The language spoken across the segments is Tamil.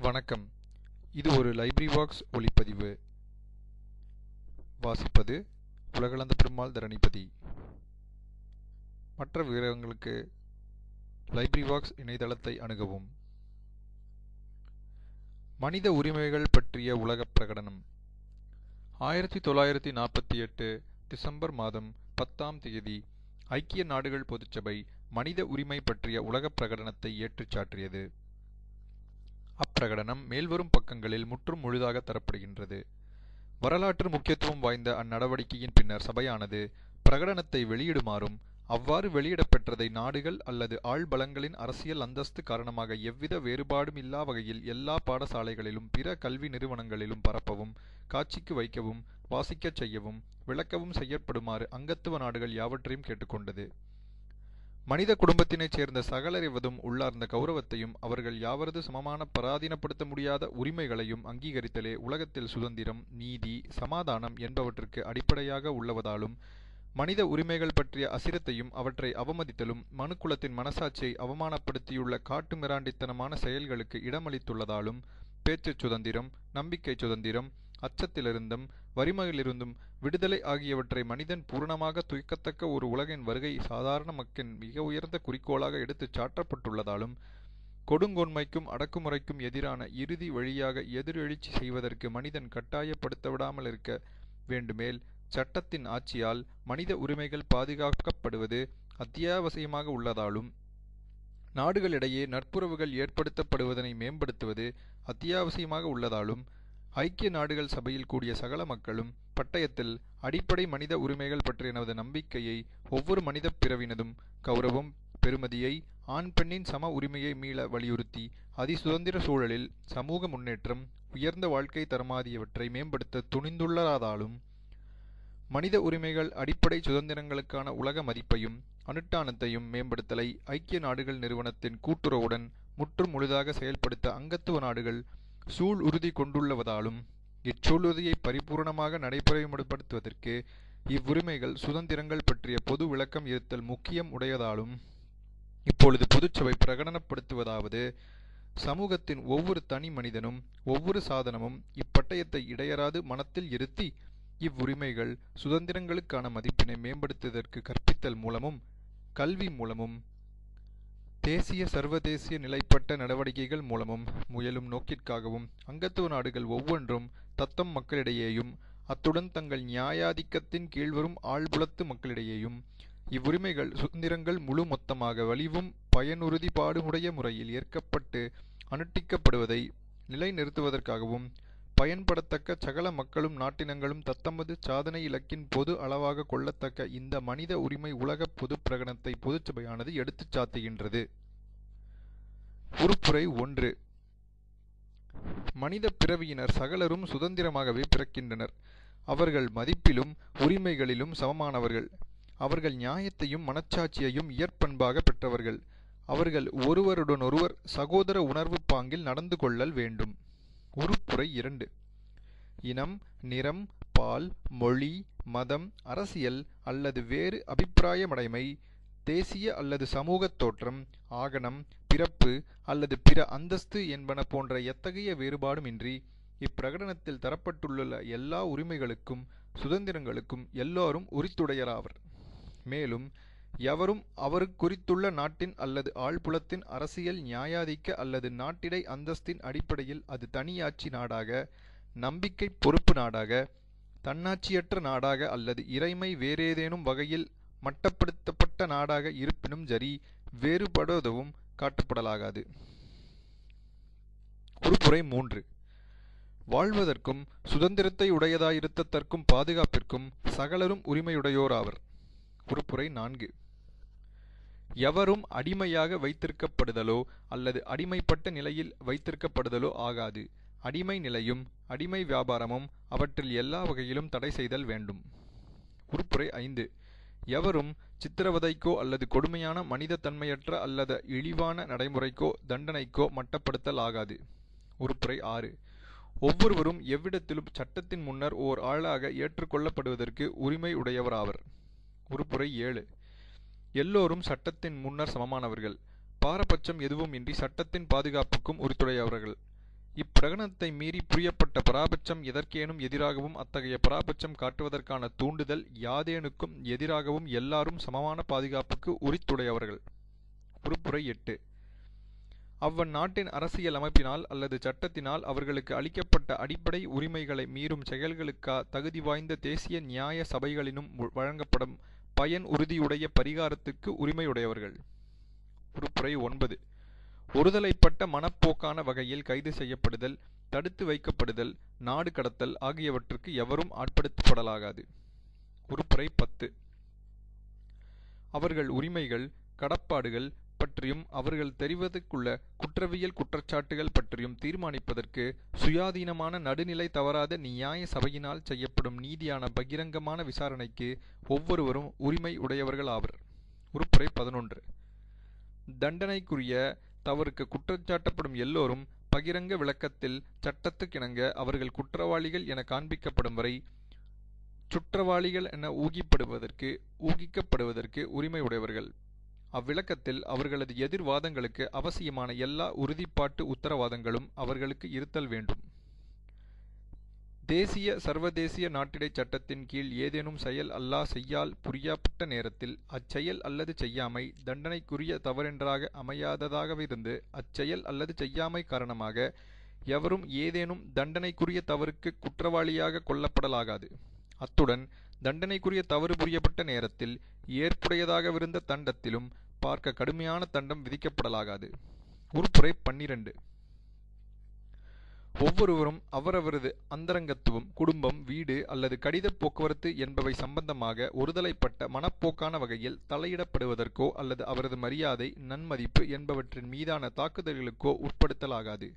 வணக்கம். இது ஒரு லைப்ரரி வாக்ஸ் ஒலிப்பதிவு. வாசிப்பது உலகளந்த பெருமாள் தரணிபதி. மற்ற விவரங்களுக்கு லைப்ரரி வாக்ஸ் இணையதளத்தை அணுகவும். மனித உரிமைகள் பற்றிய உலகப் பிரகடனம் 1948 டிசம்பர் மாதம் 10ஆம் தேதி ஐக்கிய நாடுகள் பொதுச்சபை மனித உரிமை பற்றிய உலகப் பிரகடனத்தை ஏற்றுச் சாற்றியது. அப்பிரகடனம் மேல்வரும் பக்கங்களில் முற்றும் முழுதாக தரப்படுகின்றது. வரலாற்று முக்கியத்துவம் வாய்ந்த அந்நடவடிக்கையின் பின்னர் சபையானது பிரகடனத்தை வெளியிடுமாறும், அவ்வாறு வெளியிடப்பெற்றதை நாடுகள் அல்லது ஆள்பலங்களின் அரசியல் அந்தஸ்து காரணமாக எவ்வித வேறுபாடும் இல்லா வகையில் எல்லா பாடசாலைகளிலும் பிற கல்வி நிறுவனங்களிலும் பரப்பவும், காட்சிக்கு வைக்கவும், வாசிக்கச் செய்யவும், விளக்கவும் செய்யப்படுமாறு அங்கத்துவ நாடுகள் யாவற்றையும் கேட்டுக்கொண்டது. மனித குடும்பத்தினைச் சேர்ந்த சகலறிவதும் உள்ளார்ந்த கௌரவத்தையும் அவர்கள் யாவரது சமமான பராதீனப்படுத்த முடியாத உரிமைகளையும் அங்கீகரித்தலே உலகத்தில் சுதந்திரம், நீதி, சமாதானம் என்பவற்றுக்கு அடிப்படையாக உள்ளவதாலும், மனித உரிமைகள் பற்றிய அசிரத்தையும் அவற்றை அவமதித்தலும் மனுக்குலத்தின் மனசாட்சியை அவமானப்படுத்தியுள்ள காட்டுமிராண்டித்தனமான செயல்களுக்கு இடமளித்துள்ளதாலும், பேச்சுச் சுதந்திரம், நம்பிக்கை சுதந்திரம், அச்சத்திலிருந்தும் வறுமையிலிருந்தும் விடுதலை ஆகியவற்றை மனிதன் பூரணமாக துய்க்கத்தக்க ஒரு உலகின் வருகை சாதாரண மக்கின் மிக உயர்ந்த குறிக்கோளாக எடுத்துச் சாற்றப்பட்டுள்ளதாலும், கொடுங்கோன்மைக்கும் அடக்குமுறைக்கும் எதிரான இறுதி வழியாக எதிரெழுச்சி செய்வதற்கு மனிதன் கட்டாயப்படுத்தவிடாமலிருக்க வேண்டுமேல் சட்டத்தின் ஆட்சியால் மனித உரிமைகள் பாதுகாக்கப்படுவது அத்தியாவசியமாக உள்ளதாலும், நாடுகளிடையே நட்புறவுகள் ஏற்படுத்தப்படுவதனை மேம்படுத்துவது அத்தியாவசியமாக உள்ளதாலும், ஐக்கிய நாடுகள் சபையில் கூடிய சகல மக்களும் பட்டயத்தில் அடிப்படை மனித உரிமைகள் பற்றிய நமது நம்பிக்கையை, ஒவ்வொரு மனிதப் பிறவினதும் கௌரவம், பெருமதியை, ஆண் பெண்ணின் சம உரிமையை மீள வலியுறுத்தி அதிசுதந்திர சூழலில் சமூக முன்னேற்றம், உயர்ந்த வாழ்க்கை தரமாகியவற்றை மேம்படுத்த துணிந்துள்ளதாலும், மனித உரிமைகள் அடிப்படை சுதந்திரங்களுக்கான உலக மதிப்பையும் அனுஷ்டானத்தையும் மேம்படுத்தலை ஐக்கிய நாடுகள் நிறுவனத்தின் கூட்டுறவுடன் முற்றும் முழுதாக செயல்படுத்த அங்கத்துவ நாடுகள் சூழ் உறுதி கொண்டுள்ளவதாலும், இச்சூழுறுதியை பரிபூரணமாக நடைமுறைப்படுத்துவதற்கு இவ்வுரிமைகள் சுதந்திரங்கள் பற்றிய பொது விளக்கம் இருத்தல் முக்கியம் உடையதாலும், இப்பொழுது பொதுச்சபை பிரகடனப்படுத்துவதாவது: சமூகத்தின் ஒவ்வொரு தனி மனிதனும் ஒவ்வொரு சாதனமும் இப்பட்டயத்தை இடையறாது மனத்தில் இருத்தி, இவ்வுரிமைகள் சுதந்திரங்களுக்கான மதிப்பினை மேம்படுத்துவதற்கு கற்பித்தல் மூலமும், கல்வி மூலமும், தேசிய சர்வதேசிய நிலைப்பட்ட நடவடிக்கைகள் மூலமும் முயலும் நோக்கிற்காகவும், அங்கத்துவ நாடுகள் ஒவ்வொன்றும் தத்தம் மக்களிடையேயும் அத்துடன் தங்கள் நியாயாதிக்கத்தின் கீழ்வரும் ஆள்புலத்து மக்களிடையேயும் இவ்வுரிமைகள் சுதந்திரங்கள் முழு மொத்தமாக வலிவும் பயனுறுதிப்பாடுமுடைய முறையில் ஏற்கப்பட்டு அனுட்டிக்கப்படுவதை நிலைநிறுத்துவதற்காகவும், பயன்படத்தக்க சகல மக்களும் நாட்டினங்களும் தத்தமது சாதனை இலக்கின் பொது அளவாக கொள்ளத்தக்க இந்த மனித உரிமை உலகப் பொதுப் பிரகடனத்தை பொதுச்சபையானது எடுத்துச் சாத்துகின்றது. உறுப்புரை 1. மனித பிறவியினர் சகலரும் சுதந்திரமாகவே பிறக்கின்றனர். அவர்கள் மதிப்பிலும் உரிமைகளிலும் சமமானவர்கள். அவர்கள் நியாயத்தையும் மனச்சாட்சியையும் இயற்பண்பாக பெற்றவர்கள். அவர்கள் ஒருவருடனொருவர் சகோதர உணர்வு பாங்கில் நடந்து கொள்ளல் வேண்டும். உறுப்புரை 2. இனம், நிறம், பால், மொழி, மதம், அரசியல் அல்லது வேறு அபிப்பிராயமடைமை, தேசிய அல்லது சமூகத் தோற்றம், ஆகனம், பிறப்பு அல்லது பிற அந்தஸ்து என்பன போன்ற எத்தகைய வேறுபாடுமின்றி இப்பிரகடனத்தில் தரப்பட்டுள்ள எல்லா உரிமைகளுக்கும் சுதந்திரங்களுக்கும் எல்லோரும் உரித்துடையராவர். மேலும் எவரும் அவருக்குரித்துள்ள நாட்டின் அல்லது ஆள்புலத்தின் அரசியல் நியாயாதிக்க அல்லது நாட்டிடை அந்தஸ்தின் அடிப்படையில் அது தனியாட்சி நாடாக, நம்பிக்கை பொறுப்பு நாடாக, தன்னாட்சியற்ற நாடாக அல்லது இறைமை வேறேதேனும் வகையில் மட்டப்படுத்தப்பட்ட நாடாக இருப்பினும் சரி, வேறுபடுவதும் காட்டப்படலாகாது. உறுப்புரை 3. வாழ்வதற்கும் சுதந்திரத்தை உடையதாயிருத்தற்கும் பாதுகாப்பிற்கும் சகலரும் உரிமையுடையோராவர். உறுப்புரை 4. எவரும் அடிமையாக வைத்திருக்கப்படுதலோ அல்லது அடிமைப்பட்ட நிலையில் வைத்திருக்கப்படுதலோ ஆகாது. அடிமை நிலையும் அடிமை வியாபாரமும் அவற்றில் எல்லா வகையிலும் தடை செய்தல் வேண்டும். உறுப்புரை 5. எவரும் சித்திரவதைக்கோ அல்லது கொடுமையான மனித தன்மையற்ற அல்லது இழிவான நடைமுறைக்கோ தண்டனைக்கோ மட்டப்படுத்தல் ஆகாது. உறுப்புரை 6. ஒவ்வொருவரும் எவ்விடத்திலும் சட்டத்தின் முன்னர் ஓர் ஆளாக ஏற்றுக்கொள்ளப்படுவதற்கு உரிமை உடையவராவர். உறுப்புரை 7. எல்லோரும் சட்டத்தின் முன்னர் சமமானவர்கள். பாரபட்சம் எதுவும் இன்றி சட்டத்தின் பாதுகாப்புக்கும் உரித்துடையவர்கள். இப்பிரகடனத்தை மீறி புரியப்பட்ட பராபட்சம் எதற்கேனும் எதிராகவும் அத்தகைய பராபட்சம் காட்டுவதற்கான தூண்டுதல் யாதேனுக்கும் எதிராகவும் எல்லாரும் சமமான பாதுகாப்புக்கு உரித்துடையவர்கள். உறுப்புரை 8. அவ்வநாட்டின் அரசியல் அமைப்பினால் அல்லது சட்டத்தினால் அவர்களுக்கு அளிக்கப்பட்ட அடிப்படை உரிமைகளை மீறும் செயல்களுக்கா தகுதி வாய்ந்த தேசிய நியாய சபைகளினும் வழங்கப்படும் பயன் உறுதியுடைய பரிகாரத்துக்கு உரிமையுடையவர்கள். உறுப்புரை 9. ஒருதலைப்பட்ட மனப்போக்கான வகையில் கைது செய்யப்படுதல், தடுத்து வைக்கப்படுதல், நாடு கடத்தல் ஆகியவற்றுக்கு எவரும் ஆட்படுத்தப்படலாகாது. உறுப்புரை 10. அவர்கள் உரிமைகள், கடப்பாடுகள் பற்றியும் அவர்கள் தெரிவதற்குள்ள குற்றவியல் குற்றச்சாட்டுகள் பற்றியும் தீர்மானிப்பதற்கு சுயாதீனமான நடுநிலை தவறாத நியாய சபையினால் செய்யப்படும் நீதியான பகிரங்கமான விசாரணைக்கு ஒவ்வொருவரும் உரிமை உடையவர்கள் ஆவர். உறுப்புரை 11. தண்டனைக்குரிய தவறுக்கு குற்றச்சாட்டப்படும் எல்லோரும் பகிரங்க விளக்கத்தில் சட்டத்துக்கிணங்க அவர்கள் குற்றவாளிகள் என காண்பிக்கப்படும் வரை சுற்றவாளிகள் என ஊகிக்கப்படுவதற்கு உரிமை உடையவர்கள். அவ்விளக்கத்தில் அவர்களது எதிர்வாதங்களுக்கு அவசியமான எல்லா உறுதிப்பாட்டு உத்தரவாதங்களும் அவர்களுக்கு இருத்தல் வேண்டும். தேசிய சர்வதேசிய நாட்டிடைச் சட்டத்தின் கீழ் ஏதேனும் செயல் அல்லா செய்யால் புரியப்பட்ட நேரத்தில் அச்செயல் அல்லது செய்யாமை தண்டனைக்குரிய தவறென்றாக அமையாததாகவிருந்து அச்செயல் அல்லது செய்யாமை காரணமாக எவரும் ஏதேனும் தண்டனைக்குரிய தவறுக்கு குற்றவாளியாக கொள்ளப்படலாகாது. அத்துடன் தண்டனைக்குரிய தவறு புரியப்பட்ட நேரத்தில் ஏற்புடையதாகவிருந்த தண்டத்திலும் பார்க்க கடுமையான தண்டம் விதிக்கப்படலாகாது. உறுப்புரை 12. ஒவ்வொருவரும் அவரவரது அந்தரங்கத்துவம், குடும்பம், வீடு அல்லது கடிதப் போக்குவரத்து என்பவை சம்பந்தமாக ஒருதலைப்பட்ட மனப்போக்கான வகையில் தலையிடப்படுவதற்கோ அல்லது அவரது மரியாதை, நன்மதிப்பு என்பவற்றின் மீதான தாக்குதல்களுக்கோ உட்படுத்தலாகாது.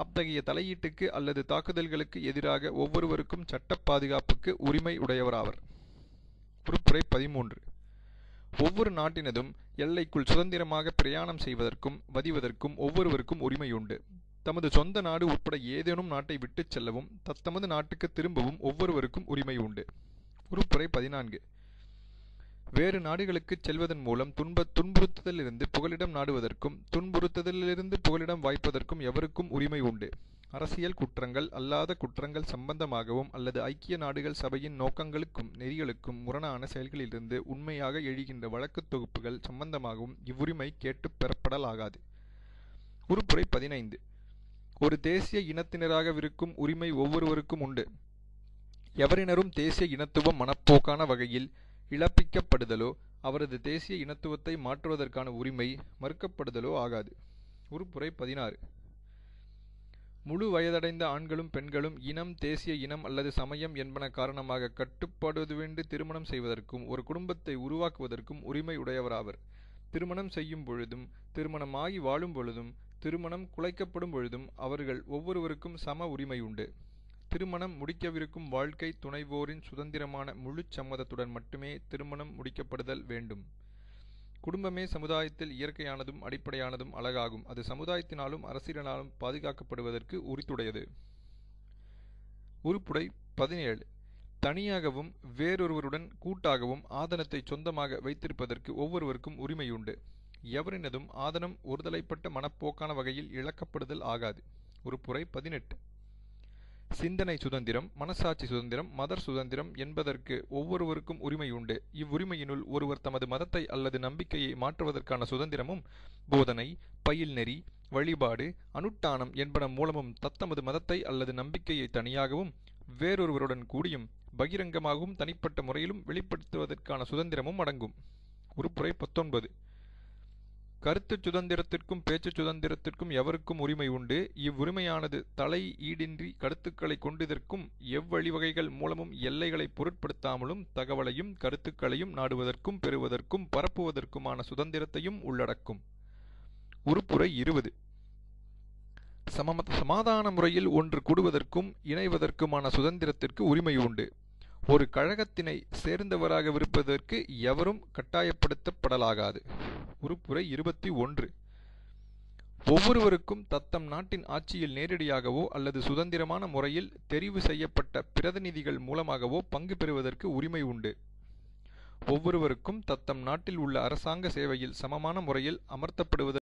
அத்தகைய தலையீட்டுக்கு அல்லது தாக்குதல்களுக்கு எதிராக ஒவ்வொருவருக்கும் சட்ட பாதுகாப்புக்கு உரிமை உடையவராவர். உறுப்புரை 13. ஒவ்வொரு நாட்டினதும் எல்லைக்குள் சுதந்திரமாக பிரயாணம் செய்வதற்கும் வதிவதற்கும் ஒவ்வொருவருக்கும் உரிமையுண்டு. தமது சொந்த நாடு உட்பட ஏதேனும் நாட்டை விட்டுச் செல்லவும் தத்தமது நாட்டுக்கு திரும்பவும் ஒவ்வொருவருக்கும் உரிமை உண்டு. உறுப்புரை 14. வேறு நாடுகளுக்குச் செல்வதன் மூலம் துன்புறுத்தலிலிருந்து புகலிடம் நாடுவதற்கும் துன்புறுத்தலிலிருந்து புகலிடம் வாய்ப்பதற்கும் எவருக்கும் உரிமை உண்டு. அரசியல் குற்றங்கள் அல்லாத குற்றங்கள் சம்பந்தமாகவும் அல்லது ஐக்கிய நாடுகள் சபையின் நோக்கங்களுக்கும் நெறிகளுக்கும் முரணான செயல்களிலிருந்து உண்மையாக எழுகின்ற வழக்குத் தொகுப்புகள் சம்பந்தமாகவும் இவ்வுரிமை கேட்டுப் பெறப்படலாகாது. உறுப்புரை 15. ஒரு தேசிய இனத்தினராகவிருக்கும் உரிமை ஒவ்வொருவருக்கும் உண்டு. எவரினரும் தேசிய இனத்துவம் மனப்போக்கான வகையில் இழப்பிக்கப்படுதலோ அவரது தேசிய இனத்துவத்தை மாற்றுவதற்கான உரிமை மறுக்கப்படுதலோ ஆகாது. உறுப்புரை 16. முழு வயதடைந்த ஆண்களும் பெண்களும் இனம், தேசிய இனம் அல்லது சமயம் என்பன காரணமாக கட்டுப்பாடுவின்றி திருமணம் செய்வதற்கும் ஒரு குடும்பத்தை உருவாக்குவதற்கும் உரிமை உடையவராவர். திருமணம் செய்யும் பொழுதும் திருமணமாகி வாழும் பொழுதும் திருமணம் குலைக்கப்படும் பொழுதும் அவர்கள் ஒவ்வொருவருக்கும் சம உரிமை உண்டு. திருமணம் முடிக்கவிருக்கும் வாழ்க்கை துணைவோரின் சுதந்திரமான முழுச் சம்மதத்துடன் மட்டுமே திருமணம் முடிக்கப்படுதல் வேண்டும். குடும்பமே சமுதாயத்தில் இயற்கையானதும் அடிப்படையானதும் அழகாகும். அது சமுதாயத்தினாலும் அரசியலினாலும் பாதுகாக்கப்படுவதற்கு உரித்துடையது. உறுப்புரை 17. தனியாகவும் வேறொருவருடன் கூட்டாகவும் ஆதனத்தை சொந்தமாக வைத்திருப்பதற்கு ஒவ்வொருவருக்கும் உரிமையுண்டு. எவரினதும் ஆதனம் ஒருதலைப்பட்ட மனப்போக்கான வகையில் இழக்கப்படுதல் ஆகாது. உறுப்புரை 18. சிந்தனை சுதந்திரம், மனசாட்சி சுதந்திரம், மதர் சுதந்திரம் என்பதற்கு ஒவ்வொருவருக்கும் உரிமை உண்டு. இவ்வுரிமையினுள் ஒருவர் தமது மதத்தை அல்லது நம்பிக்கையை மாற்றுவதற்கான சுதந்திரமும் போதனை, பயில் நெறி, வழிபாடு, அனுட்டானம் என்பன மூலமும் தத்தமது மதத்தை அல்லது நம்பிக்கையை தனியாகவும் வேறொருவருடன் கூடியும் பகிரங்கமாகவும் தனிப்பட்ட முறையிலும் வெளிப்படுத்துவதற்கான சுதந்திரமும் அடங்கும். உறுப்புரை 19. கருத்துச் சுதந்திரத்திற்கும் பேச்சுச் சுதந்திரத்திற்கும் எவருக்கும் உரிமை உண்டு. இவ்வுரிமையானது தலை ஈடின்றி கருத்துக்களை கொண்டிதற்கும் எவ்வழிவகைகள் மூலமும் எல்லைகளை பொருட்படுத்தாமலும் தகவலையும் கருத்துக்களையும் நாடுவதற்கும் பெறுவதற்கும் பரப்புவதற்குமான சுதந்திரத்தையும் உள்ளடக்கும். உறுப்புரை 20. சமாதான முறையில் ஒன்று கூடுவதற்கும் இணைவதற்குமான சுதந்திரத்திற்கு உரிமை உண்டு. ஒரு கழகத்தினை சேர்ந்தவராகவிருப்பதற்கு எவரும் கட்டாயப்படுத்தப்படலாகாது. உறுப்புரை 21. ஒவ்வொருவருக்கும் தத்தம் நாட்டின் ஆட்சியில் நேரடியாகவோ அல்லது சுதந்திரமான முறையில் தெரிவு செய்யப்பட்ட பிரதிநிதிகள் மூலமாகவோ பங்கு பெறுவதற்கு உரிமை உண்டு. ஒவ்வொருவருக்கும் தத்தம் நாட்டில் உள்ள அரசாங்க சேவையில் சமமான முறையில் அமர்த்தப்படுவதற்கு